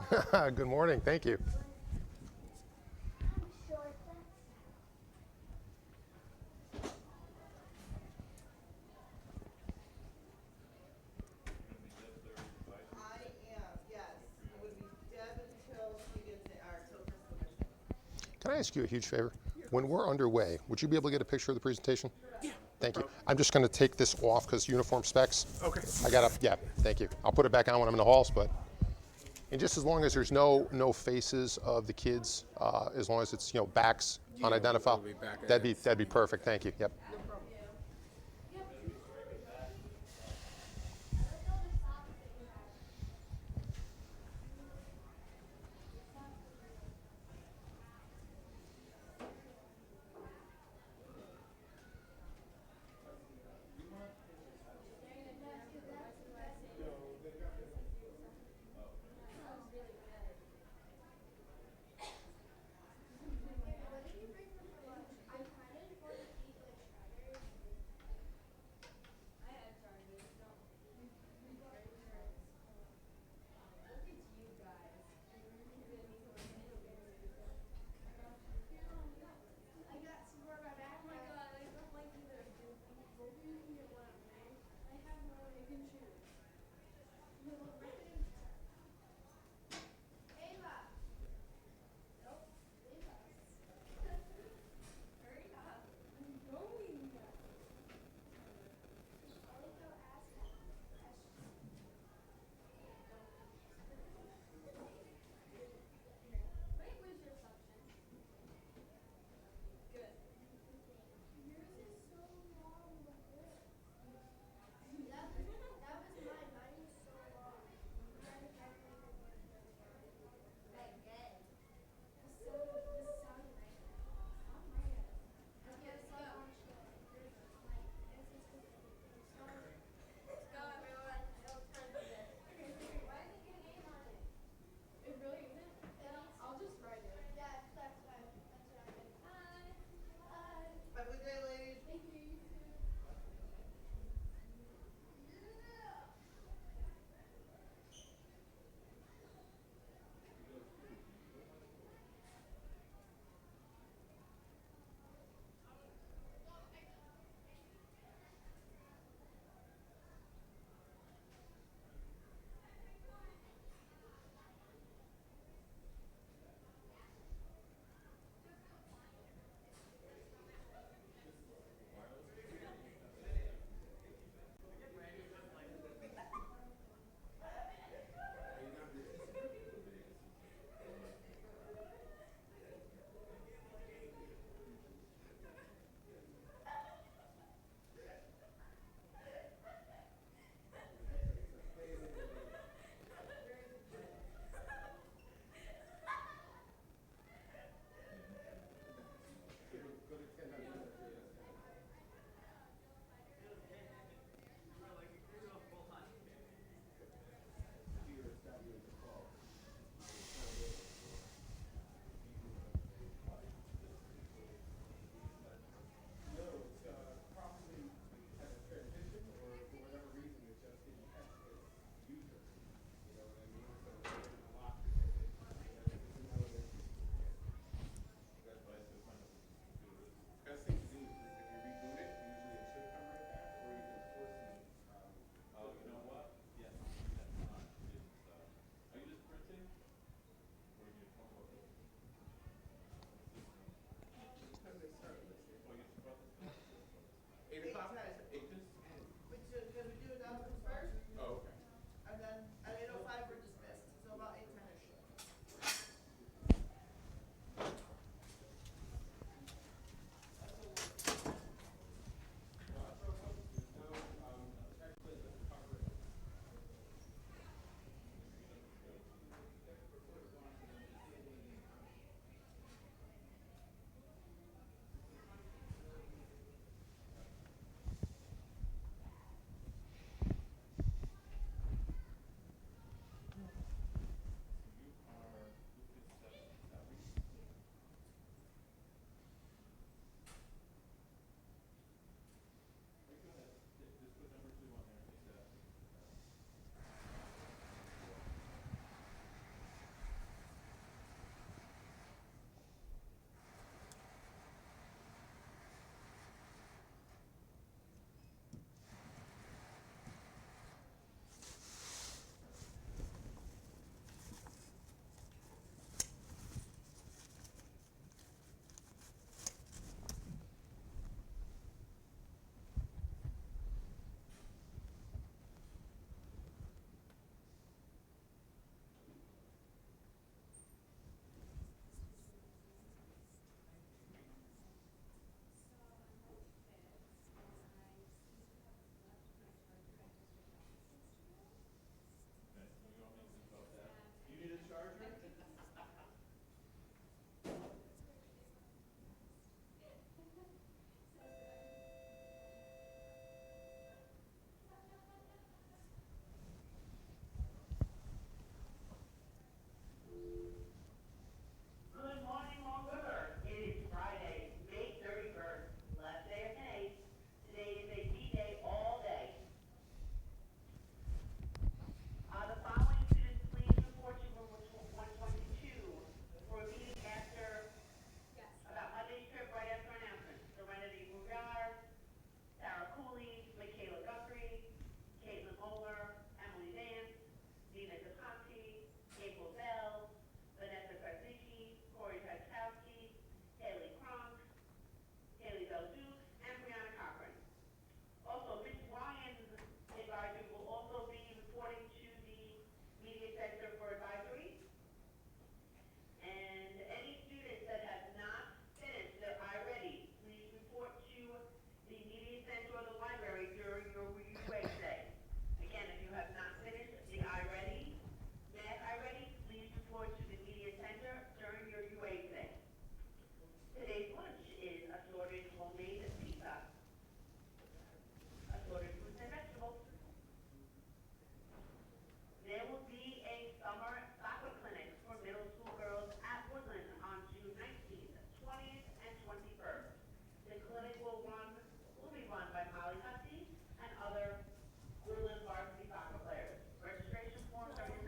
Good morning. Thank you. Can I ask you a huge favor? When we're underway, would you be able to get a picture of the presentation? Yeah. Thank you. I'm just going to take this off because uniform specs. Okay. I got to, yeah, thank you. I'll put it back on when I'm in the halls, but, and just as long as there's no faces of the kids, as long as it's, backs unidentified, it'll be back that'd be perfect. Thank you. Yep.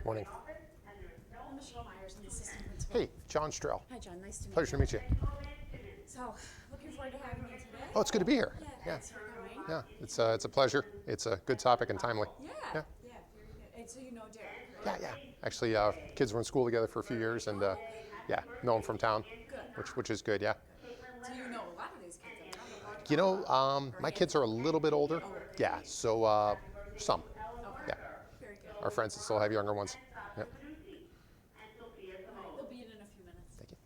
Morning. I'm Michelle Myers, I'm the assistant principal. Hey, John Strell. Hi, John. Nice to meet Pleasure to meet you. So, looking forward to having you today. Oh, it's good to be here. Yeah, thanks for coming. Yeah, it's a pleasure. It's a good topic and timely. Yeah, Yeah. very good. And so you know Derek, right? Yeah. Actually, kids were in school together for a few years, and yeah, know him from town, Good. which is good. Yeah. So you know a lot of these kids, I'm not You know, my kids are a little bit older. Yeah, so some. Okay. Yeah, Very good. our friends that still have younger ones. Yeah. They'll be in a few minutes. Thank you.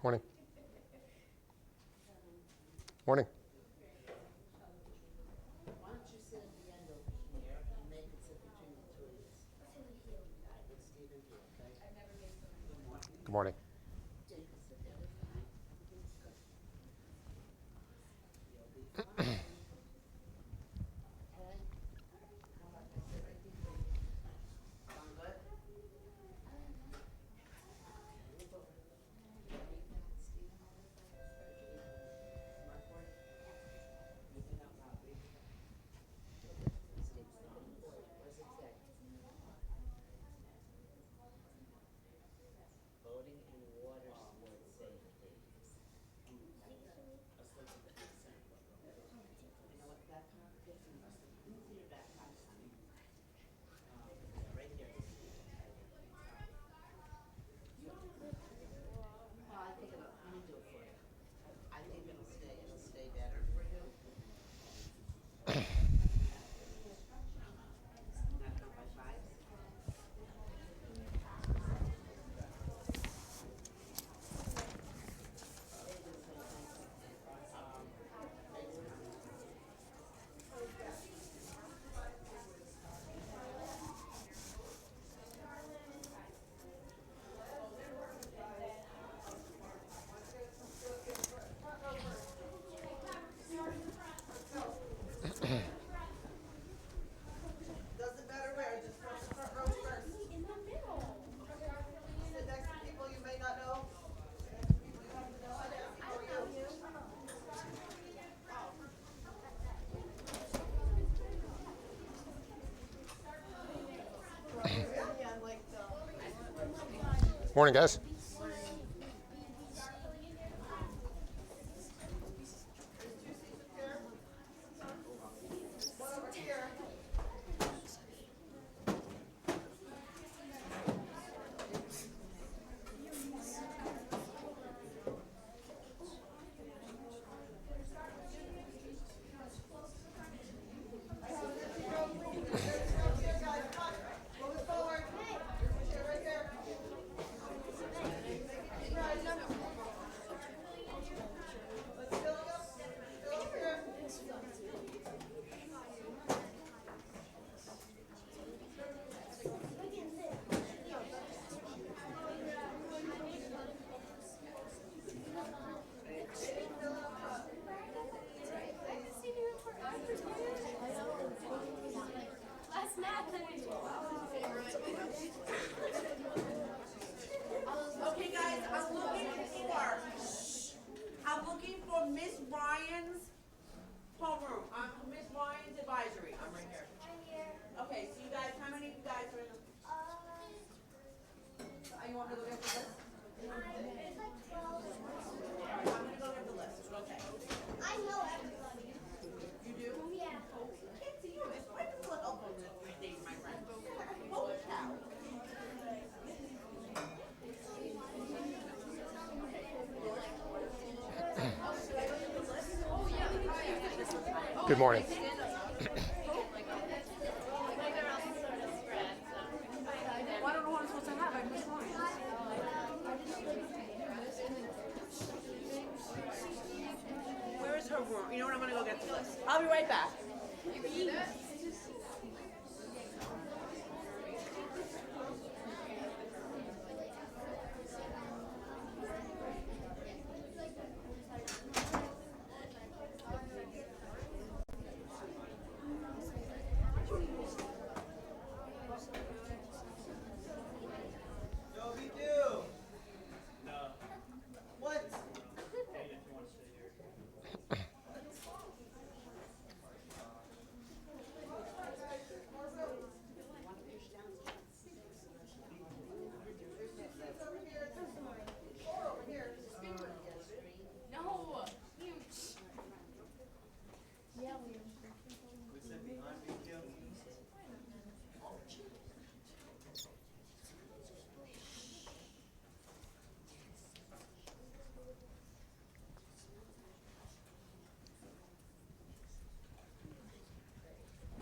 Morning. Morning. Why don't you sit at the end over here and make it sit between the two of you? With Stephen here, okay? Good morning. Jake will sit there, fine. Good. You'll be fine. Okay? How about I sit right between you? Sound good? Move over. Read that, Stephen. Smartboard? Read it out loud, read it. Steve's not. What does it say? Boating and water sport safety. Let's look at the consent. You know what, that part, get some, let me see your backpack, honey. Right here. Well, I think it'll, let me do it for you. I think it'll stay better for you. Not count by fives. Doesn't matter where, just front row first. In the middle. Sit next to people you may not know. Sit next to people you happen to know. How are you? Morning, guys. I'm gonna go get the list, okay? I know everybody. You do? Yeah. Can't see you, it's wonderful help on these days, my friend. Holy cow. Good morning. Well, I don't know what I'm supposed to have. I missed one. Where is her room? You know what, I'm gonna go get the list. I'll be right back. What? No.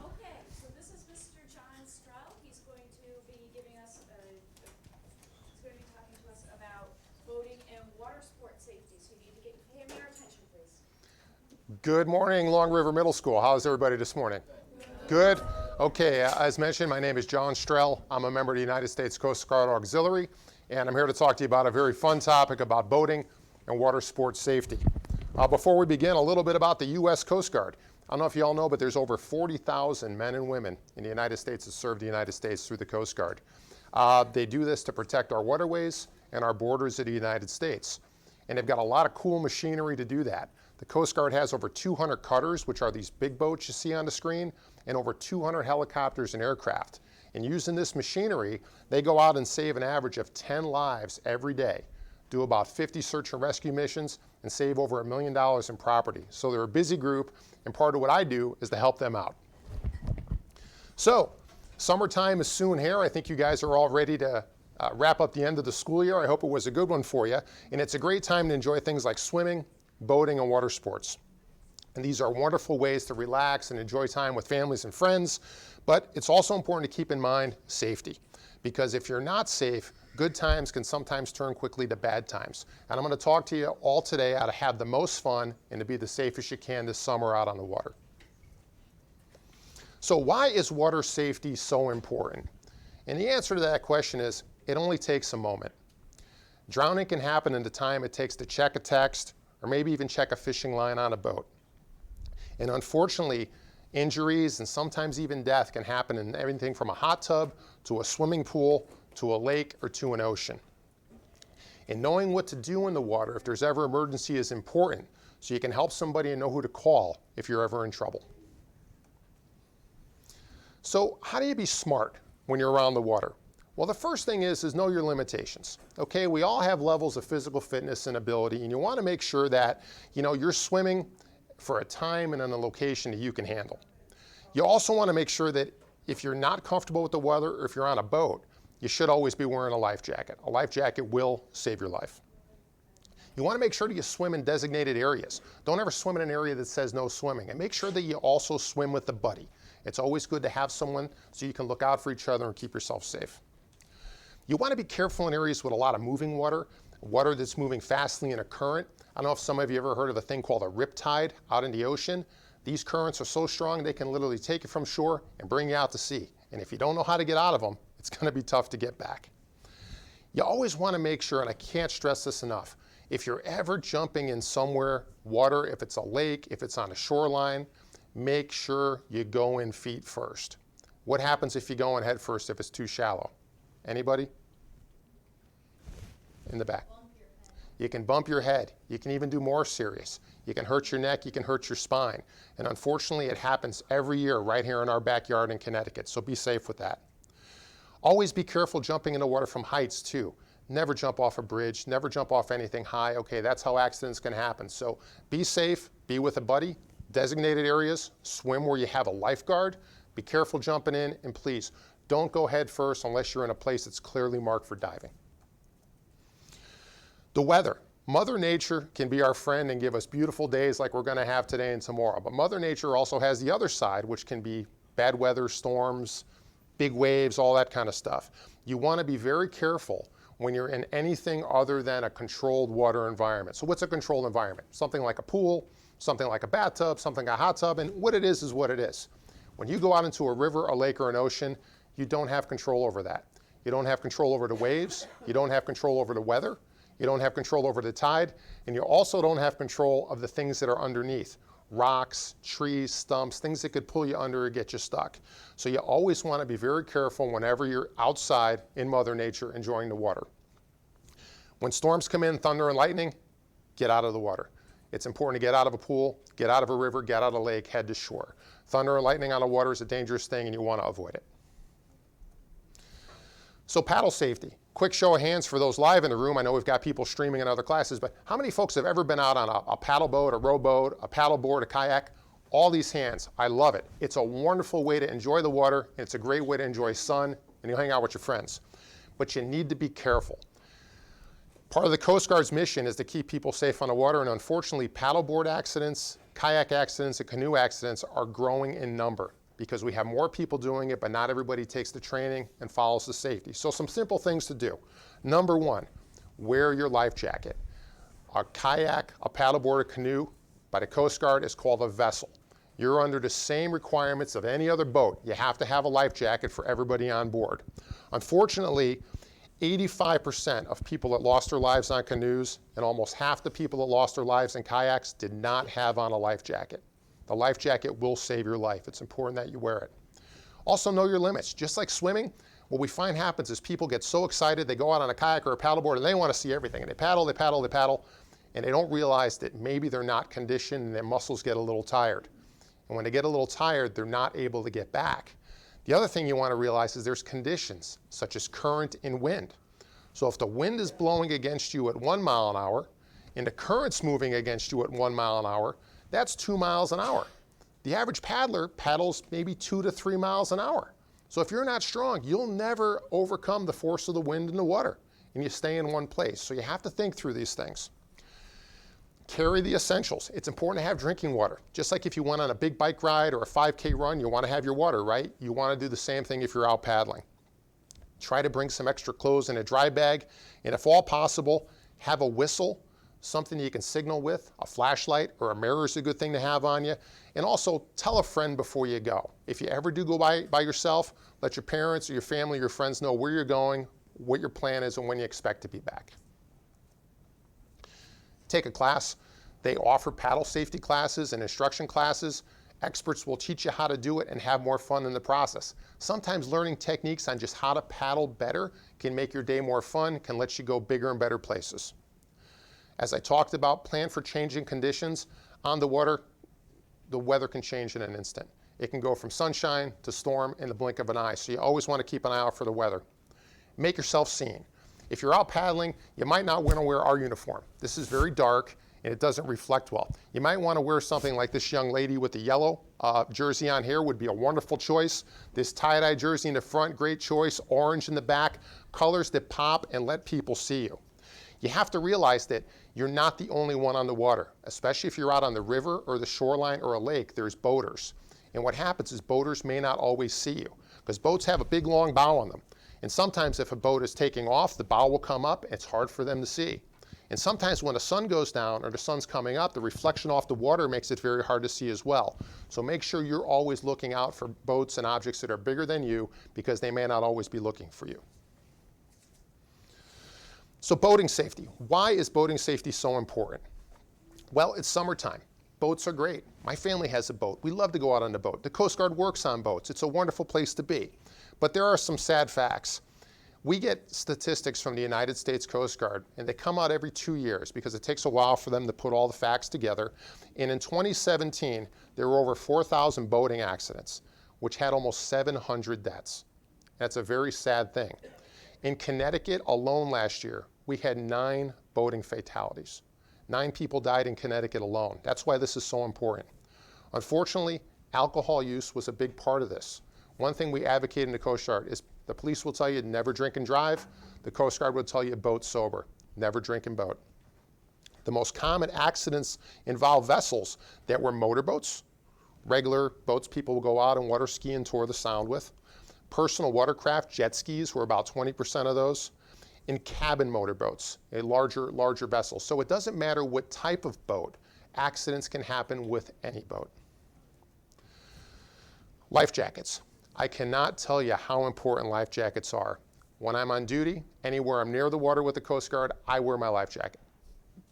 Okay, so this is Mr. John Stroud. He's going to be giving us he's going to be talking to us about boating and water sport safety. So you need to pay him your attention, please. Good morning, Long River Middle School. How's everybody this morning? Good? Okay, as mentioned, my name is John Strell. I'm a member of the United States Coast Guard Auxiliary, and I'm here to talk to you about a very fun topic about boating and water sports safety. Before we begin, a little bit about the U.S. Coast Guard. I don't know if you all know, but there's over 40,000 men and women in the United States that serve the United States through the Coast Guard. They do this to protect our waterways and our borders of the United States. And they've got a lot of cool machinery to do that. The Coast Guard has over 200 cutters, which are these big boats you see on the screen, and over 200 helicopters and aircraft. And using this machinery, they go out and save an average of 10 lives every day, do about 50 search and rescue missions, and save over $1 million in property. So they're a busy group, and part of what I do is to help them out. So, summertime is soon here. I think you guys are all ready to wrap up the end of the school year. I hope it was a good one for you. And it's a great time to enjoy things like swimming, boating, and water sports. And these are wonderful ways to relax and enjoy time with families and friends. But it's also important to keep in mind safety. Because if you're not safe, good times can sometimes turn quickly to bad times. And I'm going to talk to you all today how to have the most fun and to be the safest you can this summer out on the water. So why is water safety so important? And the answer to that question is, it only takes a moment. Drowning can happen in the time it takes to check a text or maybe even check a fishing line on a boat. And unfortunately, injuries and sometimes even death can happen in everything from a hot tub to a swimming pool to a lake or to an ocean. And knowing what to do in the water if there's ever emergency is important, so you can help somebody and know who to call if you're ever in trouble. So how do you be smart when you're around the water? Well, the first thing is know your limitations. Okay, we all have levels of physical fitness and ability, and you want to make sure that you're swimming for a time and in a location that you can handle. You also want to make sure that if you're not comfortable with the weather or if you're on a boat, you should always be wearing a life jacket. A life jacket will save your life. You want to make sure that you swim in designated areas. Don't ever swim in an area that says no swimming. And make sure that you also swim with a buddy. It's always good to have someone so you can look out for each other and keep yourself safe. You want to be careful in areas with a lot of moving water, water that's moving fastly in a current. I don't know if some of you ever heard of a thing called a riptide out in the ocean. These currents are so strong they can literally take you from shore and bring you out to sea. And if you don't know how to get out of them, it's going to be tough to get back. You always want to make sure, and I can't stress this enough, if you're ever jumping in somewhere, water, if it's a lake, if it's on a shoreline, make sure you go in feet first. What happens if you go in head first if it's too shallow? Anybody? In the back. You can bump your head. You can even do more serious. You can hurt your neck, you can hurt your spine. And unfortunately, it happens every year right here in our backyard in Connecticut, so be safe with that. Always be careful jumping in the water from heights too. never jump off a bridge, never jump off anything high. Okay, that's how accidents can happen. So be safe, be with a buddy, designated areas, swim where you have a lifeguard, be careful jumping in, and please don't go head first unless you're in a place that's clearly marked for diving. The weather. Mother Nature can be our friend and give us beautiful days like we're going to have today and tomorrow. But Mother Nature also has the other side, which can be bad weather, storms, big waves, all that kind of stuff. You want to be very careful when you're in anything other than a controlled water environment. So what's a controlled environment? Something like a pool, something like a bathtub, something like a hot tub, and what it is what it is. When you go out into a river, a lake, or an ocean, you don't have control over that. You don't have control over the waves. You don't have control over the weather. You don't have control over the tide, and you also don't have control of the things that are underneath. Rocks, trees, stumps, things that could pull you under or get you stuck. So you always want to be very careful whenever you're outside in Mother Nature enjoying the water. When storms come in, thunder and lightning, get out of the water. It's important to get out of a pool, get out of a river, get out of a lake, head to shore. Thunder and lightning on the water is a dangerous thing and you want to avoid it. So paddle safety. Quick show of hands for those live in the room. I know we've got people streaming in other classes, but how many folks have ever been out on a paddle boat, a rowboat, a paddle board, a kayak? All these hands. I love it. It's a wonderful way to enjoy the water. And it's a great way to enjoy sun, and you'll hang out with your friends. But you need to be careful. Part of the Coast Guard's mission is to keep people safe on the water, and unfortunately, paddleboard accidents, kayak accidents, and canoe accidents are growing in number, because we have more people doing it, but not everybody takes the training and follows the safety. So some simple things to do. Number one, wear your life jacket. A kayak, a paddleboard, a canoe by the Coast Guard is called a vessel. You're under the same requirements of any other boat. You have to have a life jacket for everybody on board. Unfortunately, 85% of people that lost their lives on canoes and almost half the people that lost their lives in kayaks did not have on a life jacket. The life jacket will save your life. It's important that you wear it. Also know your limits. Just like swimming, what we find happens is people get so excited, they go out on a kayak or a paddleboard and they want to see everything. And they paddle, they paddle, they paddle, and they don't realize that maybe they're not conditioned and their muscles get a little tired. And when they get a little tired, they're not able to get back. The other thing you want to realize is there's conditions such as current and wind. So if the wind is blowing against you at 1 mile an hour and the current's moving against you at 1 mile an hour, that's 2 miles an hour. The average paddler paddles maybe 2 to 3 miles an hour. So if you're not strong, you'll never overcome the force of the wind and the water, and you stay in one place. So you have to think through these things. Carry the essentials. It's important to have drinking water. Just like if you went on a big bike ride or a 5K run, you want to have your water, right? You want to do the same thing if you're out paddling. Try to bring some extra clothes in a dry bag, and if all possible, have a whistle, something you can signal with. A flashlight or a mirror is a good thing to have on you. And also tell a friend before you go. If you ever do go by yourself, let your parents or your family or your friends know where you're going, what your plan is, and when you expect to be back. Take a class. They offer paddle safety classes and instruction classes. Experts will teach you how to do it and have more fun in the process. Sometimes learning techniques on just how to paddle better can make your day more fun, can let you go bigger and better places. As I talked about, plan for changing conditions on the water. The weather can change in an instant. It can go from sunshine to storm in the blink of an eye, so you always want to keep an eye out for the weather. Make yourself seen. If you're out paddling, you might not want to wear our uniform. This is very dark and it doesn't reflect well. You might want to wear something like this young lady with the yellow jersey on here would be a wonderful choice. This tie-dye jersey in the front, great choice. Orange in the back, colors that pop and let people see you. You have to realize that you're not the only one on the water, especially if you're out on the river or the shoreline or a lake, there's boaters. And what happens is boaters may not always see you because boats have a big long bow on them. And sometimes if a boat is taking off, the bow will come up, it's hard for them to see. And sometimes when the sun goes down or the sun's coming up, the reflection off the water makes it very hard to see as well. So make sure you're always looking out for boats and objects that are bigger than you because they may not always be looking for you. So boating safety. Why is boating safety so important? Well, it's summertime. Boats are great. My family has a boat. We love to go out on the boat. The Coast Guard works on boats. It's a wonderful place to be. But there are some sad facts. We get statistics from the United States Coast Guard, and they come out every 2 years because it takes a while for them to put all the facts together. And in 2017, there were over 4,000 boating accidents, which had almost 700 deaths. That's a very sad thing. In Connecticut alone last year, we had 9 boating fatalities. 9 people died in Connecticut alone. That's why this is so important. Unfortunately, alcohol use was a big part of this. One thing we advocate in the Coast Guard is the police will tell you never drink and drive. The Coast Guard will tell you boat sober, never drink and boat. The most common accidents involve vessels that were motorboats, regular boats people will go out and water ski and tour the Sound with. Personal watercraft, jet skis were about 20% of those. In cabin motorboats, a larger vessel. So it doesn't matter what type of boat, accidents can happen with any boat. Life jackets. I cannot tell you how important life jackets are. When I'm on duty, anywhere I'm near the water with the Coast Guard, I wear my life jacket.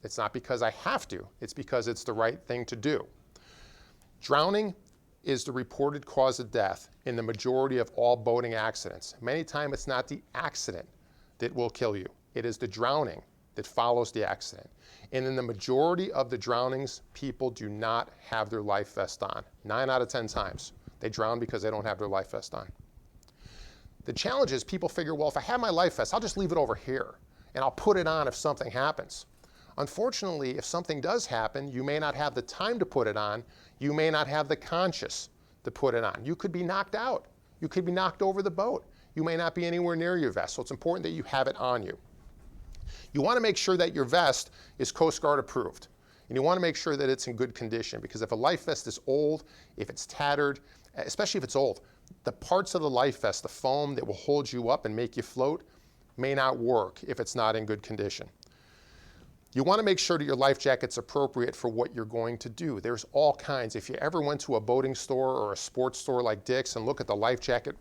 It's not because I have to, it's because it's the right thing to do. Drowning is the reported cause of death in the majority of all boating accidents. Many times it's not the accident that will kill you. It is the drowning that follows the accident. And in the majority of the drownings, people do not have their life vest on. 9 out of 10 times, they drown because they don't have their life vest on. The challenge is people figure, well, if I have my life vest, I'll just leave it over here and I'll put it on if something happens. Unfortunately, if something does happen, you may not have the time to put it on. You may not have the conscience to put it on. You could be knocked out. You could be knocked over the boat. You may not be anywhere near your vest, so it's important that you have it on you. You want to make sure that your vest is Coast Guard approved. And you want to make sure that it's in good condition, because if a life vest is old, if it's tattered, especially if it's old, the parts of the life vest, the foam that will hold you up and make you float, may not work if it's not in good condition. You want to make sure that your life jacket's appropriate for what you're going to do. There's all kinds. If you ever went to a boating store or a sports store like Dick's and look at the life jacket,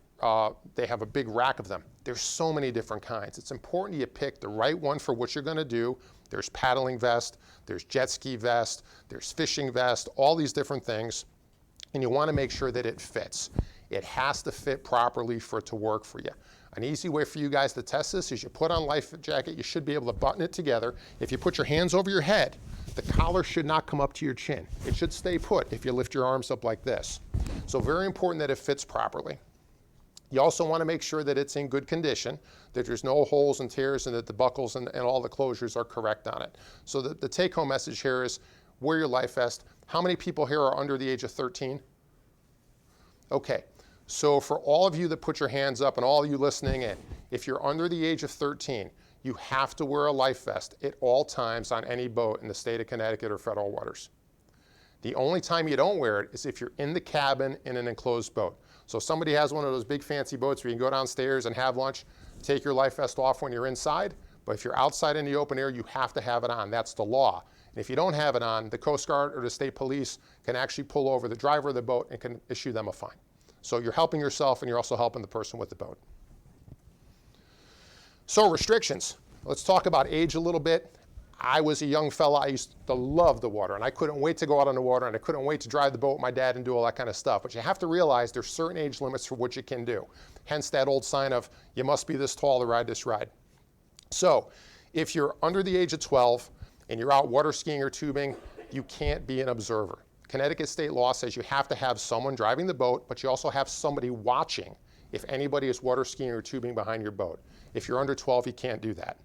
they have a big rack of them. There's so many different kinds. It's important you pick the right one for what you're going to do. There's paddling vest, there's jet ski vest, there's fishing vest, all these different things. And you want to make sure that it fits. It has to fit properly for it to work for you. An easy way for you guys to test this is you put on life jacket, you should be able to button it together. If you put your hands over your head, the collar should not come up to your chin. It should stay put if you lift your arms up like this. So very important that it fits properly. You also want to make sure that it's in good condition, that there's no holes and tears, and that the buckles and all the closures are correct on it. So the take-home message here is wear your life vest. How many people here are under the age of 13? Okay. So for all of you that put your hands up and all of you listening in, if you're under the age of 13, you have to wear a life vest at all times on any boat in the state of Connecticut or federal waters. The only time you don't wear it is if you're in the cabin in an enclosed boat. So if somebody has one of those big fancy boats where you can go downstairs and have lunch, take your life vest off when you're inside. But if you're outside in the open air, you have to have it on. That's the law. And if you don't have it on, the Coast Guard or the state police can actually pull over the driver of the boat and can issue them a fine. So you're helping yourself and you're also helping the person with the boat. So restrictions. Let's talk about age a little bit. I was a young fella. I used to love the water, and I couldn't wait to go out on the water, and I couldn't wait to drive the boat with my dad and do all that kind of stuff. But you have to realize there's certain age limits for what you can do. Hence that old sign of you must be this tall to ride this ride. So if you're under the age of 12 and you're out water skiing or tubing, you can't be an observer. Connecticut state law says you have to have someone driving the boat, but you also have somebody watching if anybody is water skiing or tubing behind your boat. If you're under 12, you can't do that.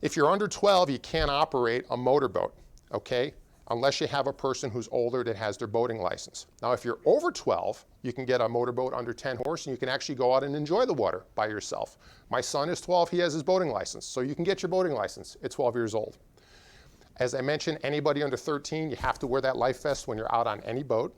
If you're under 12, you can't operate a motorboat, okay, unless you have a person who's older that has their boating license. Now, if you're over 12, you can get a motorboat under 10 horse, and you can actually go out and enjoy the water by yourself. My son is 12, he has his boating license, so you can get your boating license at 12 years old. As I mentioned, anybody under 13, you have to wear that life vest when you're out on any boat.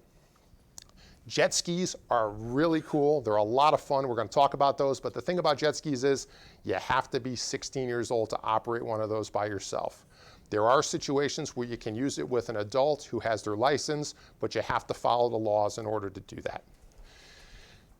Jet skis are really cool. They're a lot of fun. We're going to talk about those. But the thing about jet skis is you have to be 16 years old to operate one of those by yourself. There are situations where you can use it with an adult who has their license, but you have to follow the laws in order to do that.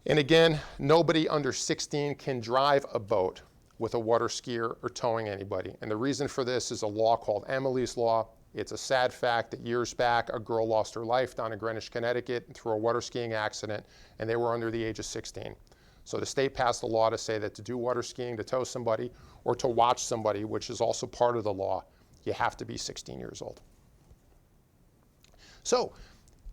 And again, nobody under 16 can drive a boat with a water skier or towing anybody. And the reason for this is a law called Emily's Law. It's a sad fact that years back, a girl lost her life down in Greenwich, Connecticut through a water skiing accident, and they were under the age of 16. So the state passed a law to say that to do water skiing, to tow somebody, or to watch somebody, which is also part of the law, you have to be 16 years old. So,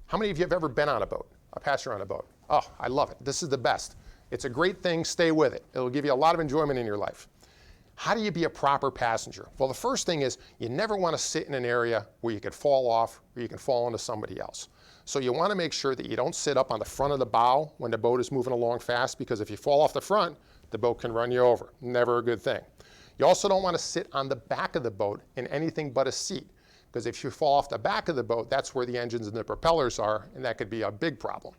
how many of you have ever been on a boat, a passenger on a boat? Oh, I love it. This is the best. It's a great thing, stay with it. It'll give you a lot of enjoyment in your life. How do you be a proper passenger? Well, the first thing is you never want to sit in an area where you could fall off or you can fall into somebody else. So you want to make sure that you don't sit up on the front of the bow when the boat is moving along fast, because if you fall off the front, the boat can run you over. Never a good thing. You also don't want to sit on the back of the boat in anything but a seat, because if you fall off the back of the boat, that's where the engines and the propellers are, and that could be a big problem.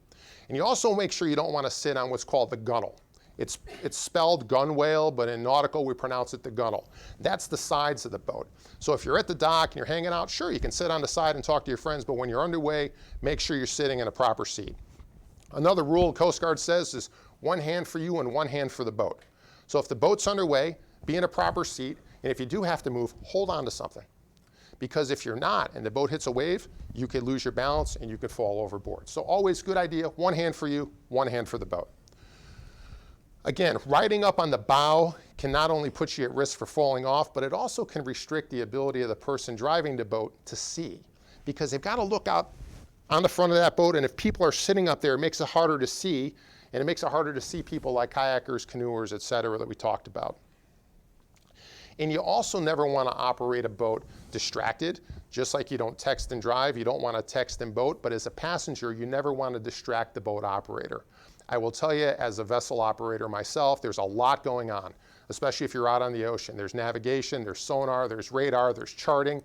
And you also make sure you don't want to sit on what's called the gunnel. It's spelled gunwale, but in nautical we pronounce it the gunnel. That's the sides of the boat. So if you're at the dock and you're hanging out, sure, you can sit on the side and talk to your friends, but when you're underway, make sure you're sitting in a proper seat. Another rule Coast Guard says is one hand for you and one hand for the boat. So if the boat's underway, be in a proper seat, and if you do have to move, hold on to something. Because if you're not and the boat hits a wave, you could lose your balance and you could fall overboard. So always good idea, one hand for you, one hand for the boat. Again, riding up on the bow can not only put you at risk for falling off, but it also can restrict the ability of the person driving the boat to see, because they've got to look out on the front of that boat, and if people are sitting up there, it makes it harder to see, and it makes it harder to see people like kayakers, canoers, et cetera, that we talked about. And you also never want to operate a boat distracted. Just like you don't text and drive, you don't want to text and boat, but as a passenger, you never want to distract the boat operator. I will tell you, as a vessel operator myself, there's a lot going on, especially if you're out on the ocean. There's navigation, there's sonar, there's radar, there's charting.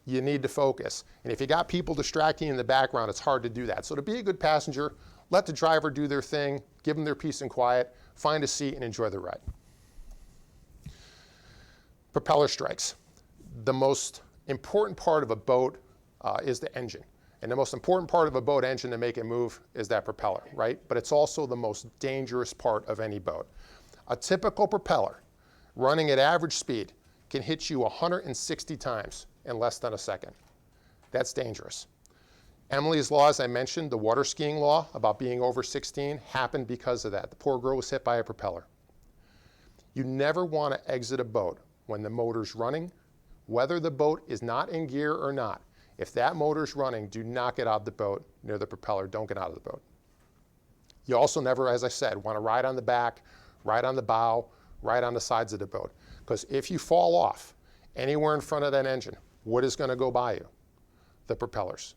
You need to focus. And if you got people distracting in the background, it's hard to do that. So to be a good passenger, let the driver do their thing, give them their peace and quiet, find a seat and enjoy the ride. Propeller strikes. The most important part of a boat is the engine. And the most important part of a boat engine to make it move is that propeller, right? But it's also the most dangerous part of any boat. A typical propeller running at average speed can hit you 160 times in less than a second. That's dangerous. Emily's law, as I mentioned, the water skiing law about being over 16, happened because of that. The poor girl was hit by a propeller. You never want to exit a boat when the motor's running, whether the boat is not in gear or not. If that motor's running, do not get out of the boat near the propeller. Don't get out of the boat. You also never, as I said, want to ride on the back, ride on the bow, ride on the sides of the boat. Because if you fall off anywhere in front of that engine, what is going to go by you? The propellers.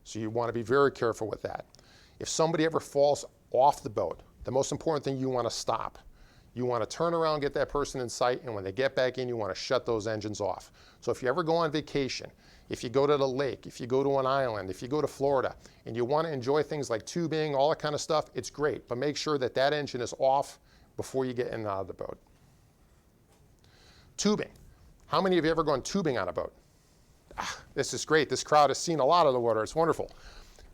So you want to be very careful with that. If somebody ever falls off the boat, the most important thing, you want to stop. You want to turn around, get that person in sight, and when they get back in, you want to shut those engines off. So if you ever go on vacation, if you go to the lake, if you go to an island, if you go to Florida, and you want to enjoy things like tubing, all that kind of stuff, it's great. But make sure that that engine is off before you get in and out of the boat. Tubing. How many of you ever gone tubing on a boat? This is great. This crowd has seen a lot of the water. It's wonderful.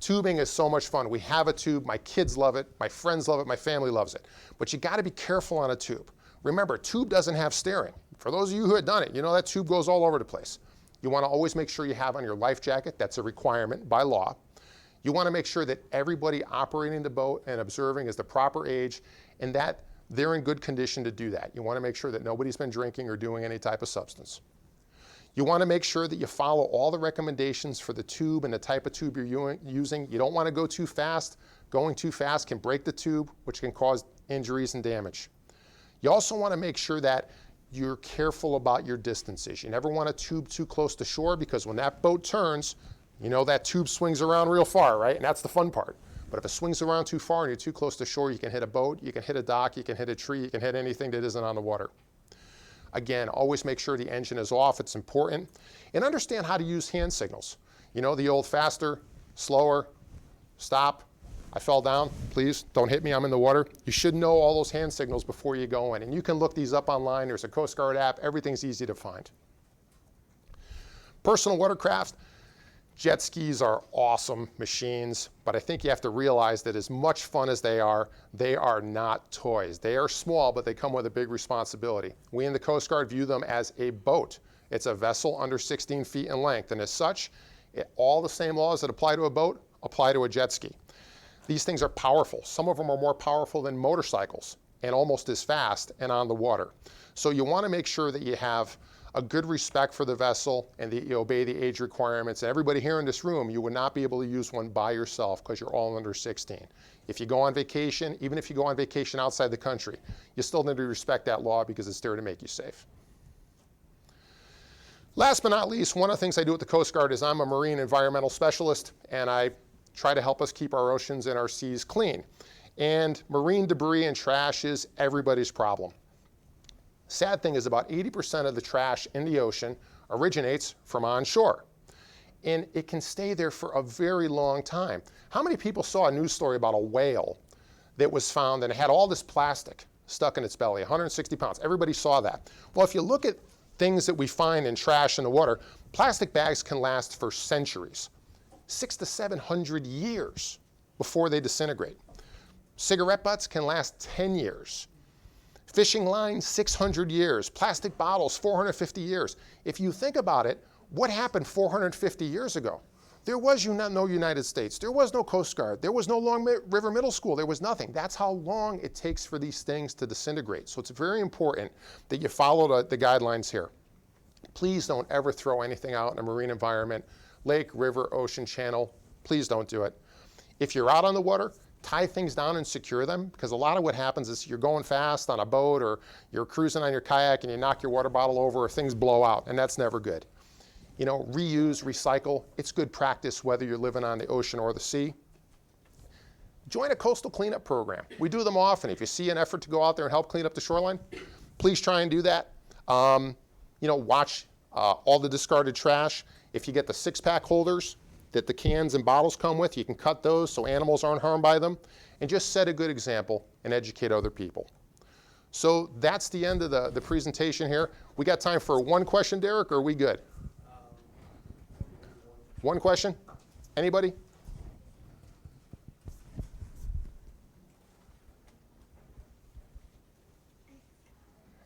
Tubing is so much fun. We have a tube. My kids love it. My friends love it. My family loves it. But you got to be careful on a tube. Remember, a tube doesn't have steering. For those of you who have done it, you know that tube goes all over the place. You want to always make sure you have on your life jacket. That's a requirement by law. You want to make sure that everybody operating the boat and observing is the proper age and that they're in good condition to do that. You want to make sure that nobody's been drinking or doing any type of substance. You want to make sure that you follow all the recommendations for the tube and the type of tube you're using. You don't want to go too fast. Going too fast can break the tube, which can cause injuries and damage. You also want to make sure that you're careful about your distances. You never want to tube too close to shore, because when that boat turns, you know that tube swings around real far, right? And that's the fun part. But if it swings around too far and you're too close to shore, you can hit a boat, you can hit a dock, you can hit a tree, you can hit anything that isn't on the water. Again, always make sure the engine is off. It's important. And understand how to use hand signals. You know, the old faster, slower, stop, I fell down, please don't hit me, I'm in the water. You should know all those hand signals before you go in. And you can look these up online. There's a Coast Guard app. Everything's easy to find. Personal watercraft. Jet skis are awesome machines, but I think you have to realize that as much fun as they are not toys. They are small, but they come with a big responsibility. We in the Coast Guard view them as a boat. It's a vessel under 16 feet in length, and as such, all the same laws that apply to a boat apply to a jet ski. These things are powerful. Some of them are more powerful than motorcycles and almost as fast and on the water. So you want to make sure that you have a good respect for the vessel, and you obey the age requirements. And everybody here in this room, you would not be able to use one by yourself because you're all under 16. If you go on vacation, even if you go on vacation outside the country, you still need to respect that law because it's there to make you safe. Last but not least, one of the things I do at the Coast Guard is I'm a marine environmental specialist, and I try to help us keep our oceans and our seas clean. And marine debris and trash is everybody's problem. Sad thing is about 80% of the trash in the ocean originates from onshore. And it can stay there for a very long time. How many people saw a news story about a whale that was found and it had all this plastic stuck in its belly, 160 pounds? Everybody saw that. Well, if you look at things that we find in trash in the water, plastic bags can last for centuries, 600 to 700 years before they disintegrate. Cigarette butts can last 10 years. Fishing lines, 600 years. Plastic bottles, 450 years. If you think about it, what happened 450 years ago? There was no United States. There was no Coast Guard. There was no Long River Middle School. There was nothing. That's how long it takes for these things to disintegrate. So it's very important that you follow the guidelines here. Please don't ever throw anything out in a marine environment, lake, river, ocean, channel. Please don't do it. If you're out on the water, tie things down and secure them, because a lot of what happens is you're going fast on a boat or you're cruising on your kayak and you knock your water bottle over or things blow out, and that's never good. You know, reuse, recycle, it's good practice whether you're living on the ocean or the sea. Join a coastal cleanup program. We do them often. If you see an effort to go out there and help clean up the shoreline, please try and do that. You know, watch all the discarded trash. If you get the 6-pack holders that the cans and bottles come with, you can cut those so animals aren't harmed by them. And just set a good example and educate other people. So that's the end of the presentation here. We got time for one question, Derek, or are we good? One question? Anybody?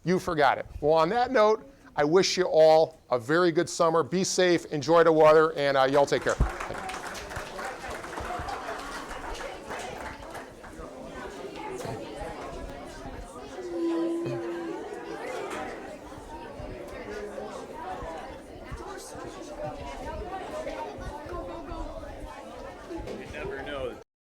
You forgot it. Well, on that note, I wish you all a very good summer. Be safe, enjoy the water, and y'all take care.